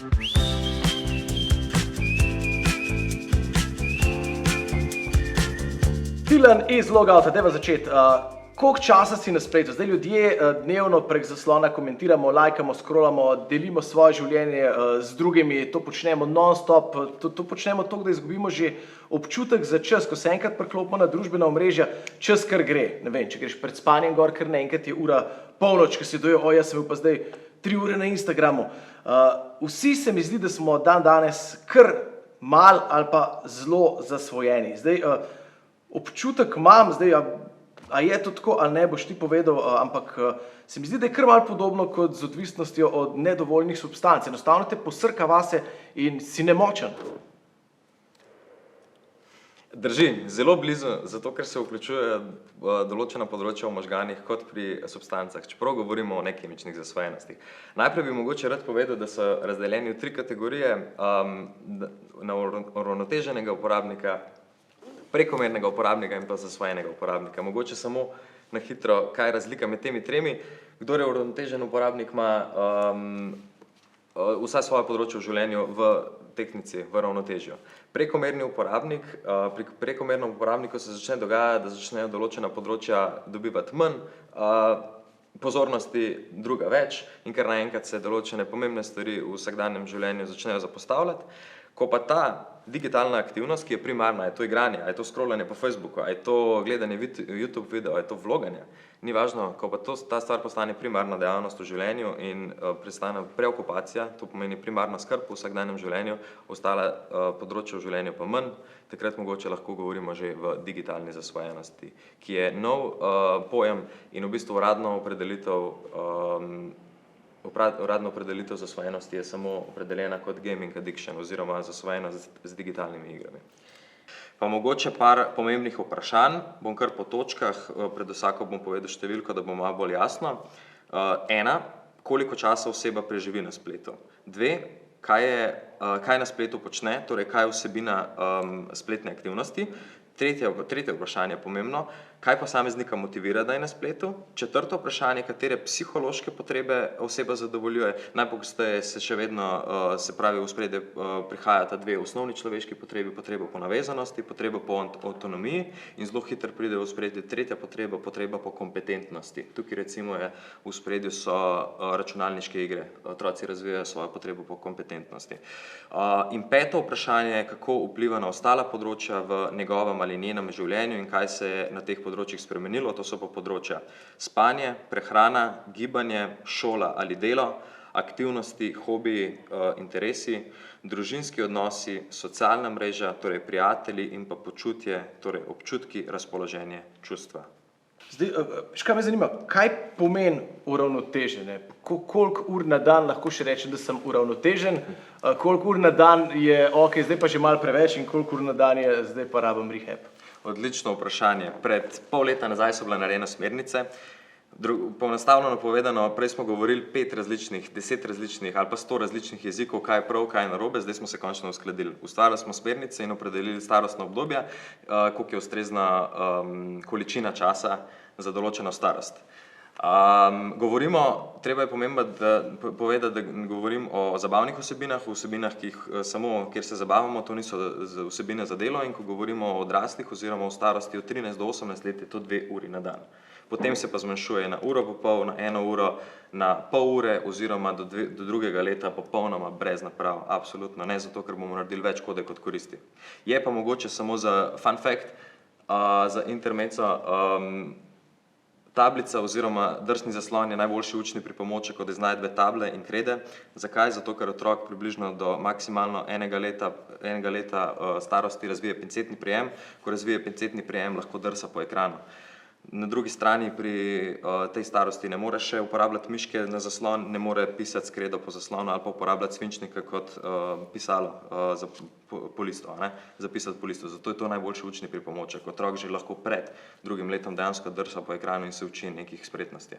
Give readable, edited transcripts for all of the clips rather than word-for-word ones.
Tilen iz Logouta, dajva začeti. Koliko časa si na spletu? Zdaj ljudje dnevno prek zaslona komentiramo, lajkamo, scrollamo, delimo svoje življenje z drugimi, to počnemo non-stop, to počnemo toliko, da izgubimo že občutek za čas. Ko se enkrat priklopimo na družbena omrežja, čas kar gre. Ne vem, če greš pred spanjem gor, kar naenkrat je ura polnoč, ko si dojo, jaz sem bil pa zdaj 3 ure na Instagramu. Vsi se mi zdi, da smo danes kar mal ali pa zelo zasvojeni. Zdaj, občutek imam, zdaj, a je to tako ali ne, boš ti povedal, ampak se mi zdi, da je kar malo podobno kot z odvisnostjo od nedovoljnih substanc. Enostavno te posrka vase in si nemočen. Drži, zelo blizu, zato ker se vključuje določena področja v možganih kot pri substancah, čeprav govorimo o nekemičnih zasvojenostih. Najprej bi mogoče rad povedal, da so razdeljeni v 3 kategorije, na uravnoteženega uporabnika, prekomernega uporabnika in pa zasvojenega uporabnika. Mogoče samo na hitro, kaj je razlika med temi tremi. Kdor je uravnotežen uporabnik, ima vsa svoja področja v življenju v tehnici, v ravnotežju. Prekomerni uporabnik, pri prekomernem uporabniku se začne dogajati, da začnejo določena področja dobivati manj, pozornosti druga več in ker naenkrat se določene pomembne stvari v vsakdanjem življenju začnejo zapostavljati. Ko pa ta digitalna aktivnost, ki je primarna, je to igranje, je to scrollanje po Facebooku, je to gledanje YouTube video, je to vloganje, ni važno, ko pa ta stvar postane primarna dejavnost v življenju in prestane preokupacija, to pomeni primarna skrb v vsakdanjem življenju, ostala področja v življenju pa manj, takrat mogoče lahko govorimo že v digitalni zasvojenosti, ki je nov pojem in v bistvu uradno opredelitev zasvojenosti je samo opredeljena kot gaming addiction oziroma zasvojenost z digitalnimi igrami. Pa mogoče par pomembnih vprašanj, bom kar po točkah, pred vsako bom povedal številko, da bo malo bolj jasno. 1, koliko časa oseba preživi na spletu. 2, kaj na spletu počne, torej kaj je vsebina spletne aktivnosti. Tretje vprašanje je pomembno, kaj posameznika motivira, da je na spletu. 4. vprašanje, katere psihološke potrebe oseba zadovoljuje. Najpogosteje se še vedno, se pravi, v ospredje prihajata 2 osnovni človeški potrebi, potreba po navezanosti, potreba po avtonomiji in zelo hitro pride v ospredje 3. potreba, potreba po kompetentnosti. Tukaj recimo je v ospredju so računalniške igre, otroci razvijajo svojo potrebo po kompetentnosti. In 5. vprašanje je, kako vpliva na ostala področja v njegovem ali njenem življenju in kaj se je na teh področjih spremenilo, to so pa področja spanje, prehrana, gibanje, šola ali delo, aktivnosti, hobiji, interesi, družinski odnosi, socialna mreža, torej prijatelji in pa počutje, torej občutki, razpoloženje, čustva. Zdaj, kaj me zanima, kaj pomeni uravnoteženje? Koliko ur na dan lahko še rečem, da sem uravnotežen, koliko ur na dan je ok, zdaj pa že malo preveč in koliko ur na dan je zdaj pa rabim rehab? Odlično vprašanje. Pred pol leta nazaj so bile narejene smernice. Poenostavljeno povedano, prej smo govorili 5 različnih, 10 različnih ali pa 100 različnih jezikov, kaj je prav, kaj je narobe, zdaj smo se končno uskladili. Ustvarili smo smernice in opredelili starostna obdobja, koliko je ustrezna količina časa za določeno starost. Treba je povedati, da govorim o zabavnih vsebinah, ki jih samo, kjer se zabavamo, to niso vsebine za delo, in ko govorimo o odraslih oziroma o starosti od 13 do 18 let, je to 2 uri na dan. Potem se pa zmanjšuje na uro pa pol, na 1 uro, na pol ure oziroma do 2. leta popolnoma brez naprav, absolutno ne, zato ker bomo naredili več škode kot koristi. Je pa mogoče samo za fun fact, za intermezzo, tablica oziroma drsni zaslon je najboljši učni pripomoček od iznajdbe table in krede. Zakaj? Zato, ker otrok približno do maksimalno 1 leta starosti razvije pincetni prijem. Ko razvije pincetni prijem, lahko drsa po ekranu. Na drugi strani pri tej starosti ne more še uporabljati miške na zaslon, ne more pisati s kredo po zaslonu ali pa uporabljati svinčnika kot pisalo po listu, zapisati po listu. Zato je to najboljši učni pripomoček. Otrok že lahko pred 2. letom dejansko drsa po ekranu in se uči nekih spretnosti.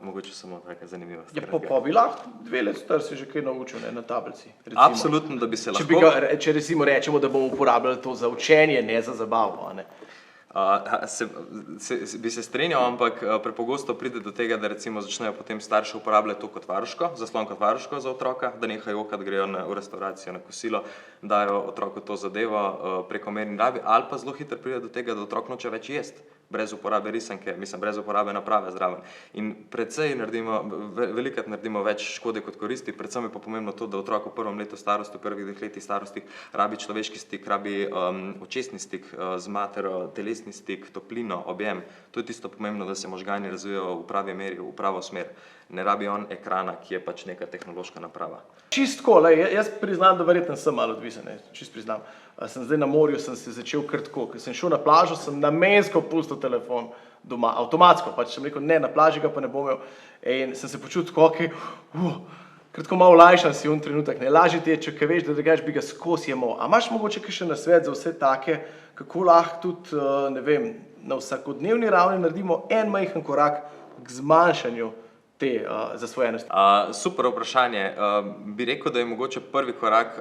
Mogoče samo nekaj zanimivo. Pa bi lahko 2 let star se že kaj naučil na tablici? Absolutno, da bi se lahko. Če recimo rečemo, da bomo uporabljali to za učenje, ne za zabavo. Bi se strinjal, ampak prepogosto pride do tega, da recimo začnejo potem starši uporabljati to kot varuško, zaslon kot varuško za otroka, da nehajo jokati, grejo v restauracijo, na kosilo, dajo otroku to zadevo prekomerni rabi, ali pa zelo hitro pride do tega, da otrok noče več jesti, brez uporabe risanke, brez uporabe naprave zraven. In velikokrat naredimo več škode kot koristi, predvsem je pa pomembno to, da otrok v prvem letu starosti, v prvih 2 letih starosti rabi človeški stik, rabi očesni stik z matero, telesni stik, toplino, objem. To je tisto pomembno, da se možgani razvijajo v pravi meri, v pravo smer. Ne rabi on ekrana, ki je pač neka tehnološka naprava. Čistko, jaz priznam, da verjetno sem malo odvisen, čist priznam. Sem zdaj na morju, sem se začel kar tako, ker sem šel na plažo, sem namensko pustil telefon doma, avtomatsko, pač sem rekel, ne, na plaži ga pa ne bom imel in sem se počutil tako, ker tako malo olajšan si trenutek, ne, lažje ti je, če veš, da drugače bi ga skozi jemal. A imaš mogoče kakšen nasvet za vse take, kako lahko tudi, ne vem, na vsakodnevni ravni naredimo en majhen korak k zmanjšanju te zasvojenosti? Super vprašanje. Bi rekel, da je mogoče prvi korak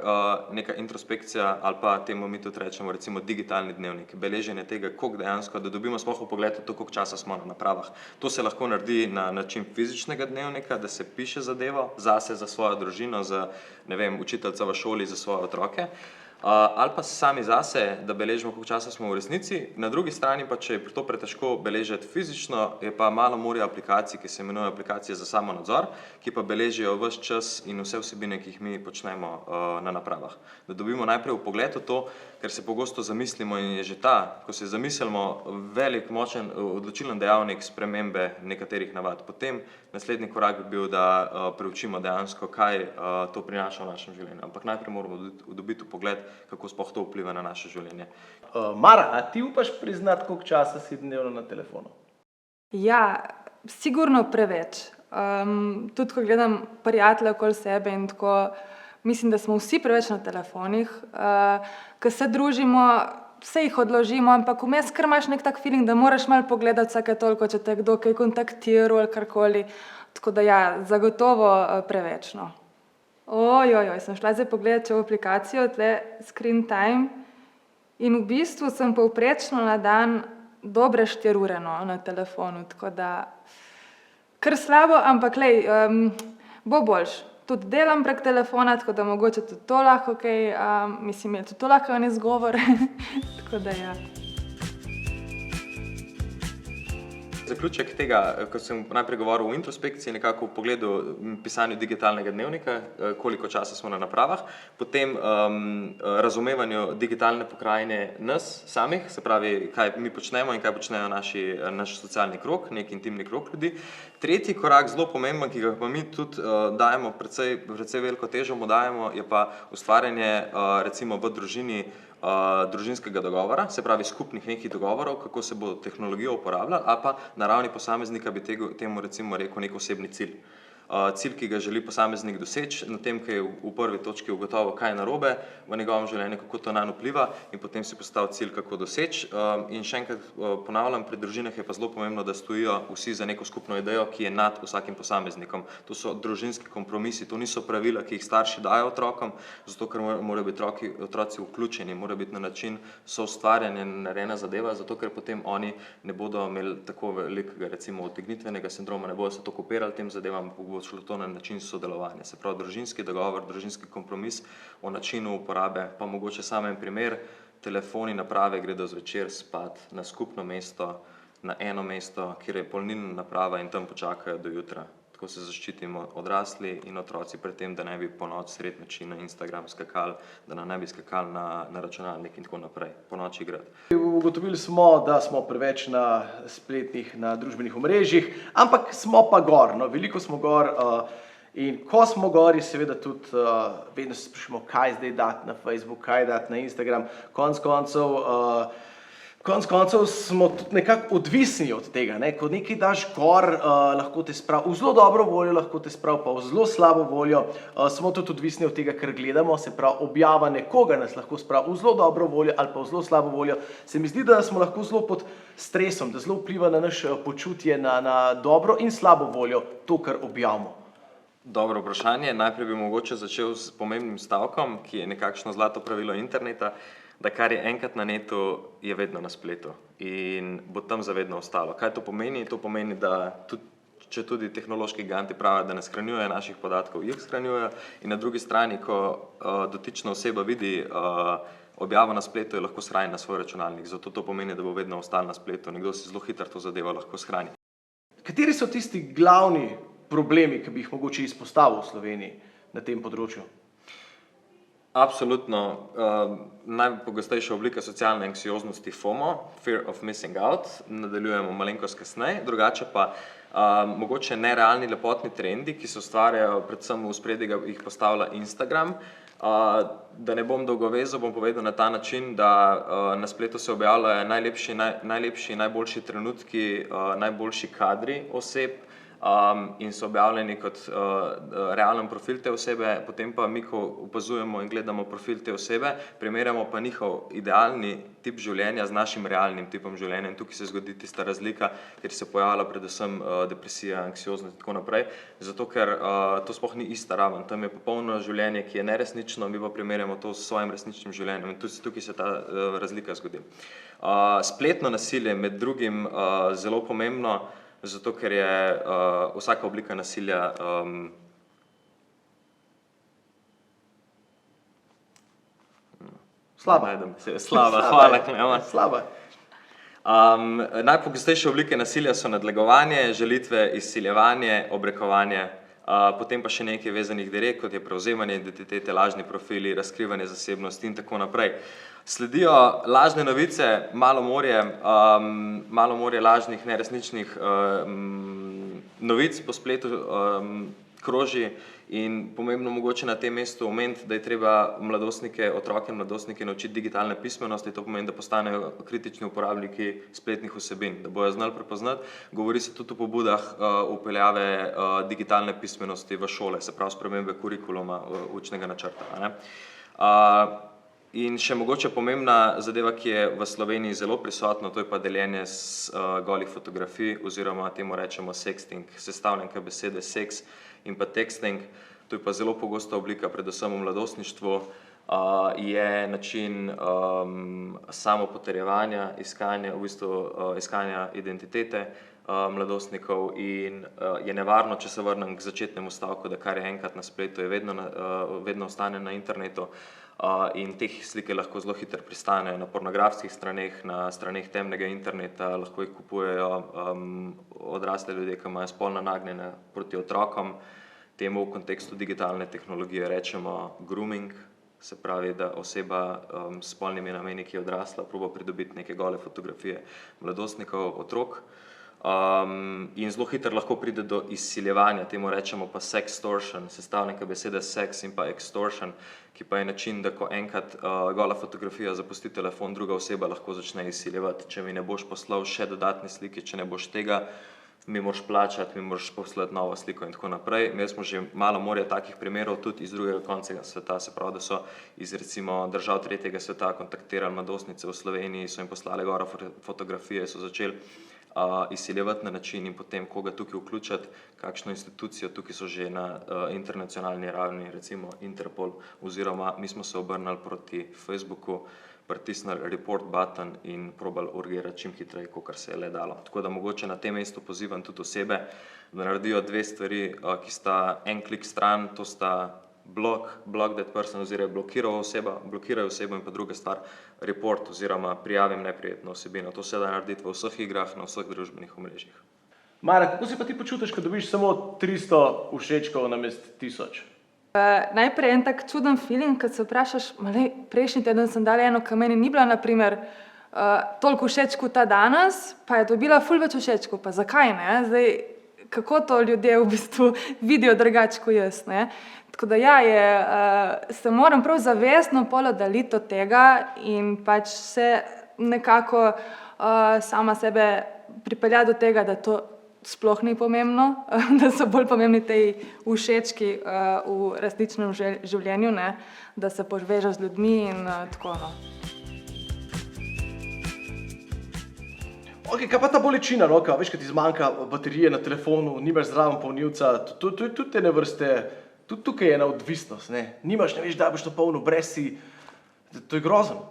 neka introspekcija ali pa temu mi tudi rečemo recimo digitalni dnevnik, beleženje tega, koliko dejansko, da dobimo sploh vpogled v to, koliko časa smo na napravah. To se lahko naredi na način fizičnega dnevnika, da se piše zadevo zase, za svojo družino, za, ne vem, učiteljica v šoli, za svoje otroke. Ali pa sami zase, da beležimo, koliko časa smo v resnici. Na drugi strani pa, če je to pretežko beležiti fizično, je pa malo morje aplikacij, ki se imenujejo aplikacije za samonadzor, ki pa beležijo ves čas in vse vsebine, ki jih mi počnemo na napravah. Da dobimo najprej vpogled v to, ker se pogosto zamislimo in je že ko se zamislimo, velik, močen, odločilen dejavnik spremembe nekaterih navad. Potem naslednji korak bi bil, da preučimo dejansko, kaj to prinaša v našem življenju. Ampak najprej moramo dobiti vpogled, kako sploh to vpliva na naše življenje. Mara, a ti upaš priznati, koliko časa si dnevno na telefonu? Ja, sigurno preveč. Tudi ko gledam prijatelje okoli sebe in tako, mislim, da smo vsi preveč na telefonih. Ko se družimo, vse jih odložimo, ampak vmes kar imaš nek tak feeling, da moraš malo pogledati vsake toliko, če te kdo kaj kontaktiral ali karkoli. Tako da ja, zagotovo preveč, no. Sem šla zdaj pogledati v aplikacijo, tle Screen Time, in v bistvu sem povprečno na dan dobre 4 ure na telefonu, tako da kar slabo, ampak bo boljš. Tudi delam prek telefona, tako da mogoče tudi to lahko je tudi to lahko en izgovor, tako da ja. Zaključek tega, ko sem najprej govoril o introspekciji, nekako v pogledu pisanju digitalnega dnevnika, koliko časa smo na napravah, potem razumevanju digitalne pokrajine nas samih, se pravi, kaj mi počnemo in kaj počnejo naš socialni krog, nek intimni krog ljudi. Tretji korak, zelo pomemben, ki ga pa mi tudi dajemo, precej veliko težo mu dajemo, je pa ustvarjanje recimo v družini družinskega dogovora, se pravi skupnih nekih dogovorov, kako se bo tehnologija uporabljala, ali pa na ravni posameznika bi temu recimo rekel nek osebni cilj. Cilj, ki ga želi posameznik doseči, na tem, ki je v prvi točki ugotovil, kaj je narobe v njegovem življenju, kako to nanj vpliva, in potem si postavil cilj, kako doseči. In še enkrat ponavljam, pri družinah je pa zelo pomembno, da stojijo vsi za neko skupno idejo, ki je nad vsakim posameznikom. To so družinski kompromisi, to niso pravila, ki jih starši dajo otrokom, zato ker morajo biti otroci vključeni, mora biti na način soustvarjanja narejena zadeva, zato ker potem oni ne bodo imeli tako velikega recimo utegnitvenega sindroma, ne bodo se to kopirali tem zadevam, šlo to na način sodelovanja. Se pravi, družinski dogovor, družinski kompromis o načinu uporabe, pa mogoče samo en primer, telefoni, naprave gredo zvečer spat na skupno mesto, na eno mesto, kjer je polnilna naprava in tam počakajo do jutra. Tako se zaščitimo odrasli in otroci pred tem, da ne bi ponoči sred noči na Instagram skakali, da ne bi skakali na računalnik in tako naprej, ponoči igrati. Ugotovili smo, da smo preveč na spletnih, na družbenih omrežjih, ampak smo pa gor, no, veliko smo gor in ko smo gori, seveda tudi vedno se sprašujemo, kaj zdaj dati na Facebook, kaj dati na Instagram, konec koncev smo tudi nekako odvisni od tega, ne? Ko nekaj daš gor, lahko te spravi v zelo dobro voljo, lahko te spravi pa v zelo slabo voljo, smo tudi odvisni od tega, ker gledamo, se pravi, objava nekoga nas lahko spravi v zelo dobro voljo ali pa v zelo slabo voljo. Se mi zdi, da smo lahko zelo pod stresom, da zelo vpliva na naše počutje, na dobro in slabo voljo, to, kar objavimo. Dobro vprašanje. Najprej bi mogoče začel s pomembnim stavkom, ki je nekakšno zlato pravilo interneta. da kar je enkrat na netu, je vedno na spletu in bo tam zavedno ostalo. Kaj to pomeni? To pomeni, da če tudi tehnološki giganti pravijo, da ne shranjujejo naših podatkov, jih shranjujejo in na drugi strani, ko dotična oseba vidi objavo na spletu, je lahko shrani na svoj računalnik. Zato to pomeni, da bo vedno ostal na spletu. Nekdo si zelo hitro to zadevo lahko shrani. Kateri so tisti glavni problemi, ki bi jih mogoče izpostavil v Sloveniji na tem področju? Absolutno. Najpogostejša oblika socialne anksioznosti FOMO, Fear of Missing Out, nadaljujemo malenkost kasneje, drugače pa mogoče nerealni lepotni trendi, ki se ustvarjajo, predvsem v ospredje jih postavlja Instagram. Da ne bom dolgovezal, bom povedal na ta način, da na spletu se objavljajo najlepši, najboljši trenutki, najboljši kadri oseb in so objavljeni kot realen profil te osebe, potem pa mi, ko opazujemo in gledamo profil te osebe, primerjamo pa njihov idealni tip življenja z našim realnim tipom življenja in tukaj se zgodi tista razlika, kjer se pojavlja predvsem depresija, anksioznost in tako naprej, zato ker to sploh ni ista raven, tam je popolno življenje, ki je neresnično, mi pa primerjamo to s svojim resničnim življenjem in tukaj se ta razlika zgodi. Spletno nasilje med drugim zelo pomembno, zato ker je vsaka oblika nasilja Slaba. Hvala, Klemen. Slaba. Najpogostejše oblike nasilja so nadlegovanje, žalitve, izsiljevanje, obrekovanje, potem pa še nekaj vezanih direkt, kot je prevzemanje identitete, lažni profili, razkrivanje zasebnosti in tako naprej. Sledijo lažne novice, malo morje lažnih, neresničnih novic po spletu kroži in pomembno mogoče na tem mestu omeniti, da je treba otroke in mladostnike naučiti digitalne pismenosti, to pomeni, da postanejo kritični uporabniki spletnih vsebin, da bojo znali prepoznati. Govori se tudi o pobudah vpeljave digitalne pismenosti v šole, se pravi spremembe kurikuluma, učnega načrta. In še mogoče pomembna zadeva, ki je v Sloveniji zelo prisotna, to je pa deljenje golih fotografij oziroma temu rečemo sexting, sestavljanka besede seks in pa texting, to je pa zelo pogosta oblika, predvsem v mladostništvu, je način samopotrjevanja, iskanja identitete mladostnikov in je nevarno, če se vrnem k začetnemu stavku, da kar je enkrat na spletu, je vedno ostane na internetu in teh slike lahko zelo hitro pristanejo na pornografskih straneh, na straneh temnega interneta, lahko jih kupujejo odrasle ljudje, ki imajo spolna nagnjenja proti otrokom. Temu v kontekstu digitalne tehnologije rečemo grooming, se pravi, da oseba s spolnimi nameni, ki je odrasla, proba pridobiti neke gole fotografije mladostnikov, otrok. In zelo hitro lahko pride do izsiljevanja, temu rečemo pa sextortion, sestavljanka besede sex in pa extortion, ki pa je način, da ko enkrat gola fotografija zapusti telefon, druga oseba lahko začne izsiljevati. Če mi ne boš poslal še dodatne slike, če ne boš tega, mi moraš plačati, mi moraš poslati novo sliko in tako naprej. Imeli smo že malo morje takih primerov tudi iz drugega konca sveta, se pravi, da so iz recimo držav tretjega sveta kontaktirali mladostnice v Sloveniji, so jim poslali gora fotografije, so začeli izsiljevati na način in potem koga tukaj vključiti, kakšno institucijo, tukaj so že na internacionalni ravni, recimo Interpol, oziroma mi smo se obrnili proti Facebooku, pritisnili report button in probali urgirati čim hitreje, kakor se je le dalo. Tako da mogoče na tem mestu pozivam tudi osebe, da naredijo dve stvari, ki sta en klik stran, to sta block that person oziroma blokirajo osebo in pa druga stvar, report oziroma prijavim neprijetno osebino. To se da narediti v vseh igrah, na vseh družbenih omrežjih. Mara, kako se pa ti počutiš, ko dobiš samo 300 všečkov namesto 1000? Najprej en tak čuden feeling, kad se vprašaš, prejšnji teden sem dala eno, ki meni ni bila naprimer toliko všečkov ta danes, pa je dobila ful več všečkov, pa zakaj ne? Zdaj, kako to ljudje v bistvu vidijo drugače kot jaz, ne? Tako da se moram prav zavestno oddaliti od tega in pač se nekako sama sebe pripeljati do tega, da to sploh ni pomembno, da so bolj pomembni tej všečki v resničnem življenju, ne? Da se povežeš z ljudmi in tako. Ok, kaj pa ta bolečina, no, veš, kad ti zmanjka baterije na telefonu, nimaš zraven polnilca, tudi te ne vrste, tudi tukaj je ena odvisnost, ne? Nimaš, ne veš, da boš to polno, brez si, to je grozno.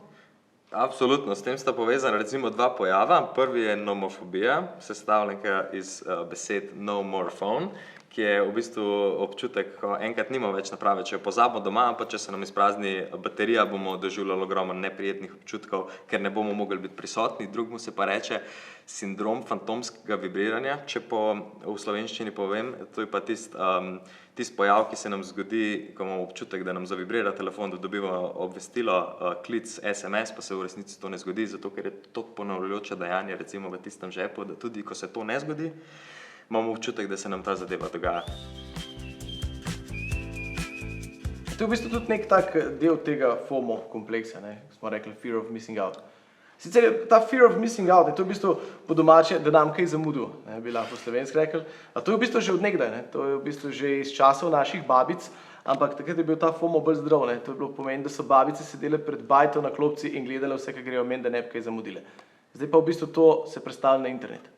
Absolutno, s tem sta povezana recimo dva pojava. Prvi je nomofobija, sestavljenka iz besed no more phone, ki je v bistvu občutek, ko enkrat nimamo več naprave, če jo pozabimo doma, pa če se nam izprazni baterija, bomo doživljali ogromno neprijetnih občutkov, ker ne bomo mogli biti prisotni. Drugemu se pa reče sindrom fantomskega vibriranja, če v slovenščini povem, to je pa tisti pojav, ki se nam zgodi, ko imamo občutek, da nam zavibrira telefon, da dobimo obvestilo, klic, SMS, pa se v resnici to ne zgodi, zato ker je to ponavljajoče dejanje recimo v tistem žepu, da tudi ko se to ne zgodi, imamo občutek, da se nam ta zadeva dogaja. To je v bistvu tudi nek tak del tega FOMO kompleksa, ne? Smo rekli fear of missing out. Sicer je ta fear of missing out, to je v bistvu po domače, da nam kaj zamudil, ne, bi lahko slovenski rekli. A to je v bistvu že od nekdaj, ne? To je v bistvu že iz časov naših babic, ampak takrat je bil ta FOMO bolj zdrav, ne? To je bilo pomeni, da so babice sedele pred bajto na klopci in gledale vse, kar grejo meni, da ne bi kaj zamudile. Zdaj pa v bistvu to se predstavlja na internet.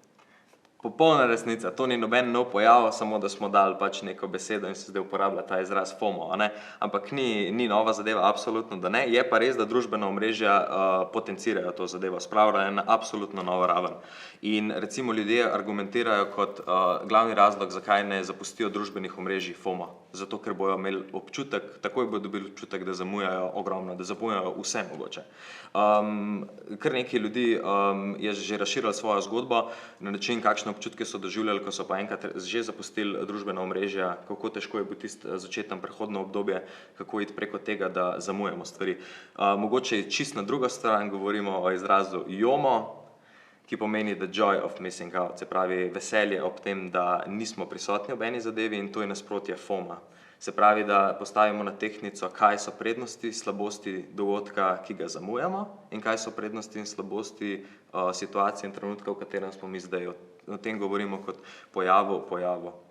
Popolna resnica, to ni noben nov pojav, samo da smo dali pač neko besedo in se zdaj uporablja ta izraz FOMO, ne? Ampak ni nova zadeva, absolutno da ne. Je pa res, da družbena omrežja potencirajo to zadevo, spravljajo na absolutno novo raven. In recimo ljudje argumentirajo kot glavni razlog, zakaj ne zapustijo družbenih omrežij FOMO. Zato, ker bojo imeli občutek, takoj bodo dobili občutek, da zamujajo ogromno, da zamujajo vse mogoče. Kar nekaj ljudi je že razširilo svojo zgodbo na način, kakšne občutke so doživljali, ko so pa enkrat že zapustili družbena omrežja, kako težko je bil tisti začetno prehodno obdobje, kako iti preko tega, da zamujamo stvari. Mogoče čist na drugo stran govorimo o izrazu JOMO, ki pomeni the joy of missing out, se pravi veselje ob tem, da nismo prisotni ob eni zadevi, in to je nasprotje FOMA. Se pravi, da postavimo na tehtnico, kaj so prednosti, slabosti dogodka, ki ga zamujamo, in kaj so prednosti in slabosti situacije in trenutka, v katerem smo mi zdaj. O tem govorimo kot pojavu,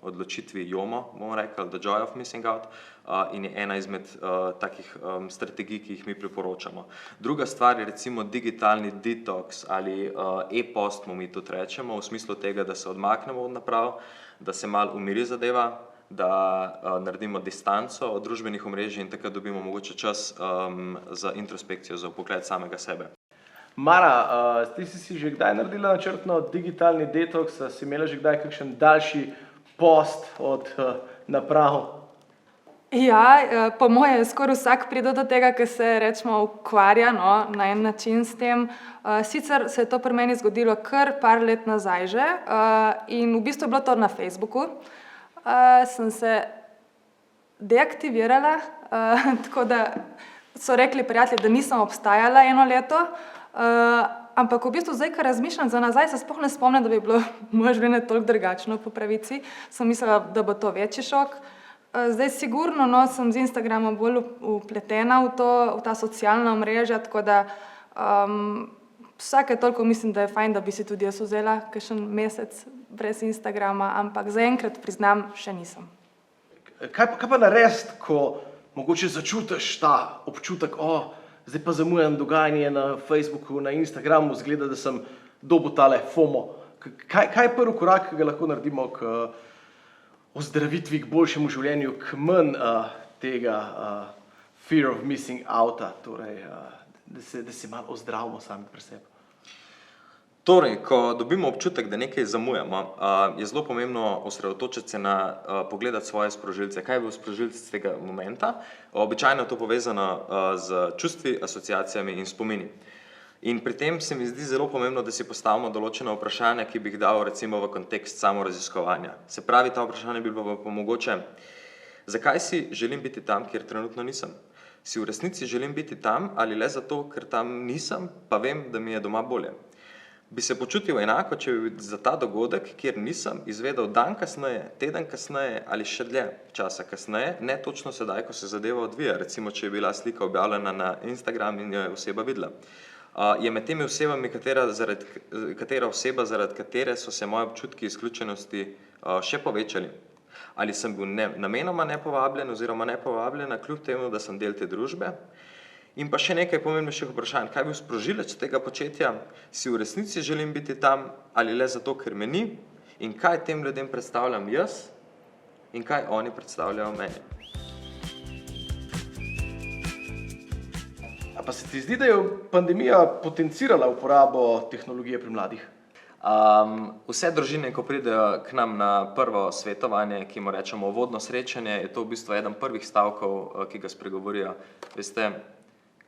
odločitvi JOMO, bomo rekli, the joy of missing out, in je ena izmed takih strategij, ki jih mi priporočamo. Druga stvar je recimo digitalni detoks ali e-post, mu mi tudi rečemo, v smislu tega, da se odmaknemo od naprav, da se malo umiri zadeva, da naredimo distanco od družbenih omrežij in takrat dobimo mogoče čas za introspekcijo, za vpogled samega sebe. Mara, ti si že kdaj naredila načrtno digitalni detoks, si imela že kdaj kakšen daljši post od naprav? Ja, po moje skoraj vsak pride do tega, ker se rečemo ukvarja, no, na en način s tem. Sicer se je to pri meni zgodilo kar par let nazaj že in v bistvu je bilo to na Facebooku. Sem se deaktivirala, tako da so rekli prijatelji, da nisem obstajala eno leto, ampak v bistvu zdaj, ko razmišljam za nazaj, se sploh ne spomnim, da bi bilo moje življenje toliko drugačno po pravici. Sem mislila, da bo to večji šok. Zdaj sigurno, no, sem z Instagramom bolj vpletena v ta socialna omrežja, tako da vsake toliko mislim, da je fajn, da bi si tudi jaz vzela kakšen mesec brez Instagrama, ampak zaenkrat priznam, še nisem. Kaj pa narediti, ko mogoče začutiš ta občutek, zdaj pa zamujam dogajanje na Facebooku, na Instagramu, zgleda, da sem dobil tale FOMO. Kaj je prvi korak, ki ga lahko naredimo k ozdravitvi, k boljšemu življenju, k manj tega fear of missing outa, torej, da se malo ozdravimo sami pri sebi? Torej, ko dobimo občutek, da nekaj zamujamo, je zelo pomembno osredotočiti se na pogledati svoje sprožilce. Kaj je bil sprožilec tega momenta? Običajno je to povezano z čustvi, asociacijami in spomini. In pri tem se mi zdi zelo pomembno, da si postavimo določena vprašanja, ki bi jih dal recimo v kontekst samoraziskovanja. Se pravi, ta vprašanja bi bilo pa mogoče, zakaj si želim biti tam, kjer trenutno nisem? Si v resnici želim biti tam ali le zato, ker tam nisem, pa vem, da mi je doma bolje? Bi se počutil enako, če bi za ta dogodek, kjer nisem, izvedel dan kasneje, teden kasneje ali še dlje časa kasneje, ne točno sedaj, ko se zadeva odvija, recimo, če je bila slika objavljena na Instagram in jo je oseba videla. Je med temi osebami katera oseba, zaradi katere so se moje občutki izključenosti še povečali? Ali sem bil namenoma nepovabljen oziroma nepovabljena, kljub temu, da sem del te družbe? In pa še nekaj pomembnejših vprašanj. Kaj je bil sprožilec tega početja? Si v resnici želim biti tam ali le zato, ker me ni? In kaj tem ljudem predstavljam jaz? In kaj oni predstavljajo meni? A pa se ti zdi, da je pandemija potencirala uporabo tehnologije pri mladih? Vse družine, ko pridejo k nam na prvo svetovanje, ki mu rečemo uvodno srečanje, je to v bistvu eden prvih stavkov, ki ga spregovorijo. Veste,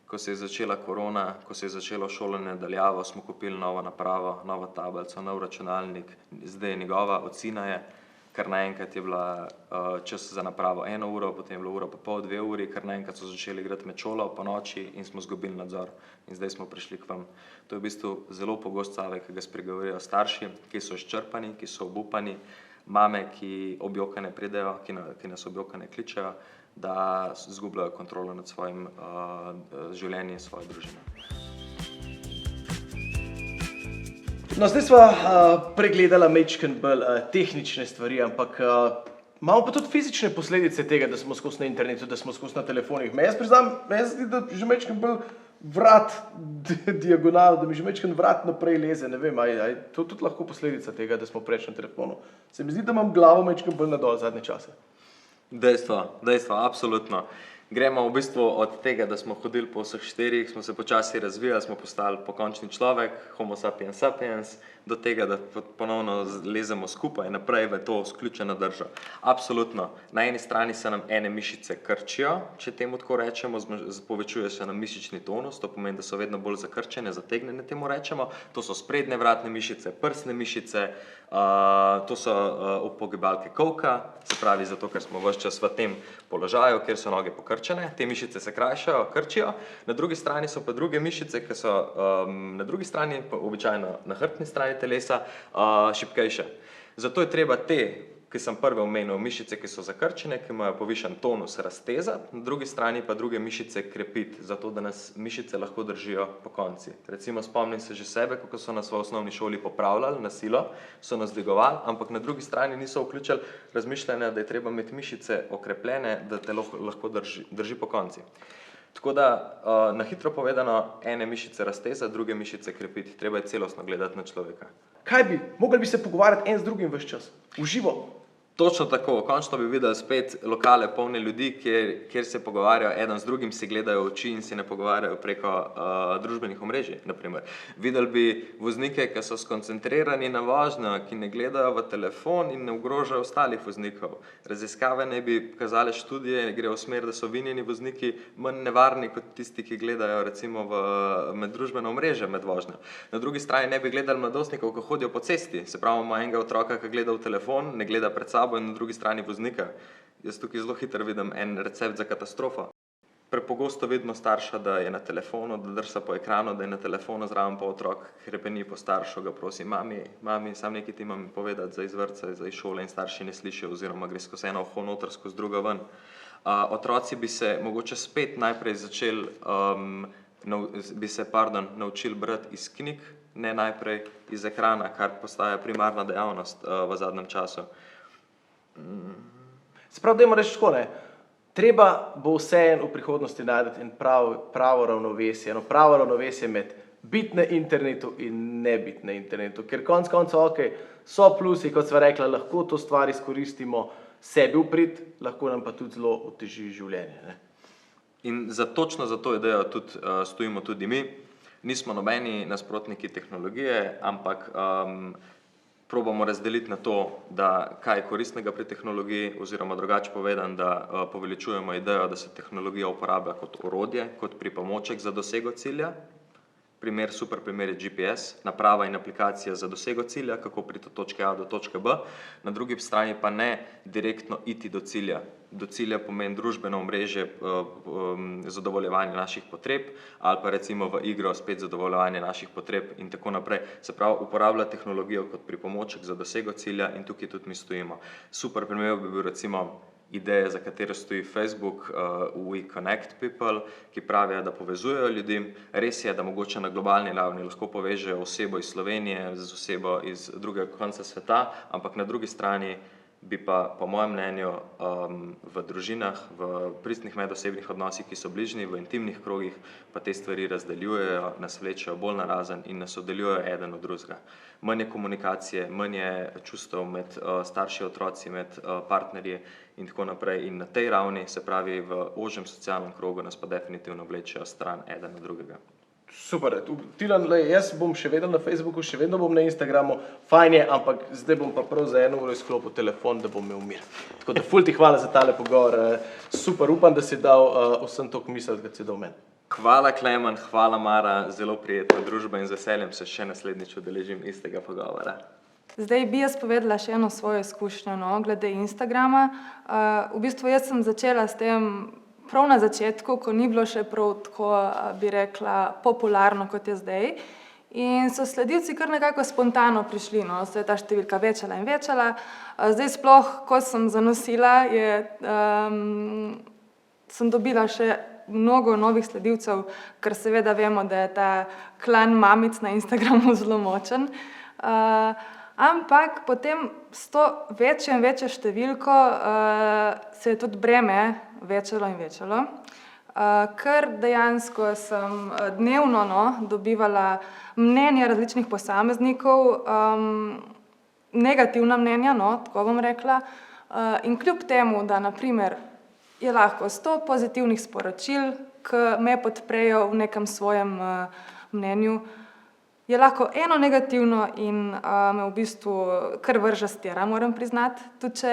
ko se je začela korona, ko se je začelo šolanje daljavo, smo kupili novo napravo, novo tablico, nov računalnik, zdaj je njegova, od sina je, kar naenkrat je bila čas za napravo 1 uro, potem je bilo uro pa pol, 2 uri, kar naenkrat so začeli igrati med šolo po noči in smo izgubili nadzor. In zdaj smo prišli k vam. To je v bistvu zelo pogost stavek, ki ga spregovorijo starši, ki so izčrpani, ki so obupani, mame, ki objokane pridejo, ki nas objokane kličejo, da izgubljajo kontrolo nad svojim življenjem, svojo družino. No, zdaj sva pregledala majčkeno bolj tehnične stvari, ampak imamo pa tudi fizične posledice tega, da smo skozi na internetu, da smo skozi na telefonih. Jaz priznam, meni se zdi, da že majčkeno bolj vrat diagonalo, da mi že majčkeno vrat naprej leze, ne vem, je to tudi lahko posledica tega, da smo preveč na telefonu. Se mi zdi, da imam glavo majčkeno bolj nadol zadnje čase. Dejstvo, absolutno. Gremo v bistvu od tega, da smo hodili po vseh 4, smo se počasi razvijali, smo postali pokončni človek, homo sapiens sapiens, do tega, da ponovno lezemo skupaj naprej v to sključeno držo. Absolutno. Na eni strani se nam ene mišice krčijo, če temu tako rečemo, povečuje se nam mišični tonus, to pomeni, da so vedno bolj zakrčene, zategnjene temu rečemo. To so sprednje vratne mišice, prsne mišice, to so upogibalke kolka, se pravi zato, ker smo ves čas v tem položaju, kjer so noge pokrčene, te mišice se krajšajo, krčijo. Na drugi strani so pa druge mišice, ki so na drugi strani, običajno na hrbtni strani telesa, šibkejše. Zato je treba te, ki sem prve omenil, mišice, ki so zakrčene, ki imajo povišan tonus, raztezati, na drugi strani pa druge mišice krepiti, zato da nas mišice lahko držijo pokonci. Recimo spomnim se že sebe, kako so nas v osnovni šoli popravljali na silo, so nas dvigovali, ampak na drugi strani niso vključili razmišljanja, da je treba imeti mišice okrepljene, da te lahko drži pokonci. Tako da, na hitro povedano, ene mišice razteza, druge mišice krepiti. Treba je celostno gledati na človeka. Kaj bi? Mogli bi se pogovarjati en z drugim ves čas, v živo. Točno tako, končno bi videli spet lokale polne ljudi, kjer se pogovarjajo eden z drugim, si gledajo v oči in se ne pogovarjajo preko družbenih omrežij, naprimer. Videli bi voznike, ki so skoncentrirani na vožnjo, ki ne gledajo v telefon in ne ogrožajo ostalih voznikov. Raziskave naj bi kazale študije, gre v smer, da so vinjeni vozniki manj nevarni kot tisti, ki gledajo recimo med družbeno omrežje med vožnjo. Na drugi strani ne bi gledali mladostnikov, ki hodijo po cesti, se pravi, ima enega otroka, ki gleda v telefon, ne gleda pred sabo in na drugi strani voznika. Jaz tukaj zelo hitro vidim en recept za katastrofo. Prepogosto vidimo starša, da je na telefonu, da drsa po ekranu, da je na telefonu, zraven pa otrok hrepeni po staršu, ga prosi, mami, sam nekaj ti imam povedati za iz vrtca, za iz šole, in starši ne slišijo oziroma gre skozi eno uho noter, skozi drugo ven. Otroci bi se mogoče spet najprej začeli, naučili brati iz knjig, ne najprej iz ekrana, kar postaja primarna dejavnost v zadnjem času. Se pravi, dajmo reči tako, ne. Treba bo vseeno v prihodnosti najti pravo ravnovesje med biti na internetu in ne biti na internetu. Ker konec koncev, so plusi, kot sva rekla, lahko to stvar izkoristimo sebi v prid, lahko nam pa tudi zelo oteži življenje, ne. In točno za to idejo tudi stojimo tudi mi. Nismo nobeni nasprotniki tehnologije, ampak probamo razdeliti na to, da kaj je koristnega pri tehnologiji, oziroma drugače povedano, da poveličujemo idejo, da se tehnologija uporablja kot orodje, kot pripomoček za dosego cilja. Super primer je GPS, naprava in aplikacija za dosego cilja, kako priti od točke A do točke B, na drugi strani pa ne direktno iti do cilja. Do cilja pomeni družbeno omrežje, zadovoljevanje naših potreb, ali pa recimo v igro spet zadovoljevanje naših potreb in tako naprej. Se pravi, uporablja tehnologijo kot pripomoček za dosego cilja in tukaj tudi mi stojimo. Super primer bi bil recimo ideje, za katero stoji Facebook, We Connect People, ki pravijo, da povezujejo ljudi. Res je, da mogoče na globalni ravni lahko povežejo osebo iz Slovenije z osebo iz drugega konca sveta, ampak na drugi strani bi pa, po mojem mnenju, v družinah, v pristnih medosebnih odnosih, ki so bližnji, v intimnih krogih, pa te stvari razdeljujejo, nas vlečejo bolj narazen in nas oddaljujejo eden od drugega. Manj je komunikacije, manj je čustev med starši, otroci, med partnerji in tako naprej. In na tej ravni, se pravi v ožjem socialnem krogu, nas pa definitivno vlečejo stran eden od drugega. Super, Tilen, jaz bom še vedno na Facebooku, še vedno bom na Instagramu, fajn je, ampak zdaj bom pa prav za 1 uro izklopil telefon, da bom imel mir. Tako da ful ti hvala za tale pogovor, super, upam, da si dal vsem toliko misel, da si dal meni. Hvala Klemen, hvala Mara, zelo prijetna družba in z veseljem se še naslednjič udeležim istega pogovora. Zdaj bi jaz povedala še eno svojo izkušnjo, no, glede Instagrama. V bistvu jaz sem začela s tem prav na začetku, ko ni bilo še prav tako, bi rekla, popularno, kot je zdaj. In so sledilci kar nekako spontano prišli, no, se je ta številka večala in večala. Zdaj sploh, ko sem zanosila, sem dobila še mnogo novih sledilcev, ker seveda vemo, da je ta klan mamic na Instagramu zelo močen. Ampak potem s to večjo in večjo številko se je tudi breme večalo in večalo, ker dejansko sem dnevno dobivala mnenja različnih posameznikov, negativna mnenja, tako bom rekla, in kljub temu, da naprimer je lahko 100 pozitivnih sporočil, ki me podprejo v nekem svojem mnenju, je lahko eno negativno in me v bistvu kar vrže s tira, moram priznati. Tudi če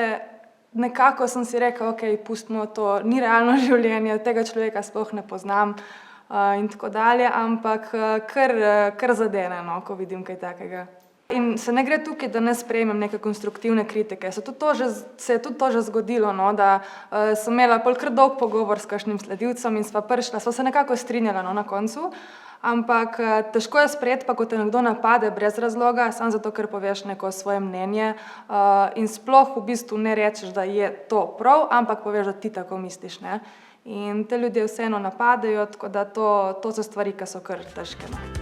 nekako sem si rekla, ok, pustimo to, ni realno življenje, tega človeka sploh ne poznam in tako dalje, ampak kar zadene, ko vidim kaj takega. In se ne gre tukaj, da ne sprejmem neke konstruktivne kritike. Se je tudi to že zgodilo, da sem imela pol kar dolg pogovor s kakšnim sledilcem in sva se nekako strinjala na koncu. Ampak težko je sprejeti, pa ko te nekdo napade brez razloga, samo zato, ker poveš neko svoje mnenje in sploh v bistvu ne rečeš, da je to prav, ampak poveš, da ti tako misliš, ne. In te ljudje vseeno napadejo, tako da to so stvari, ki so kar težke, no.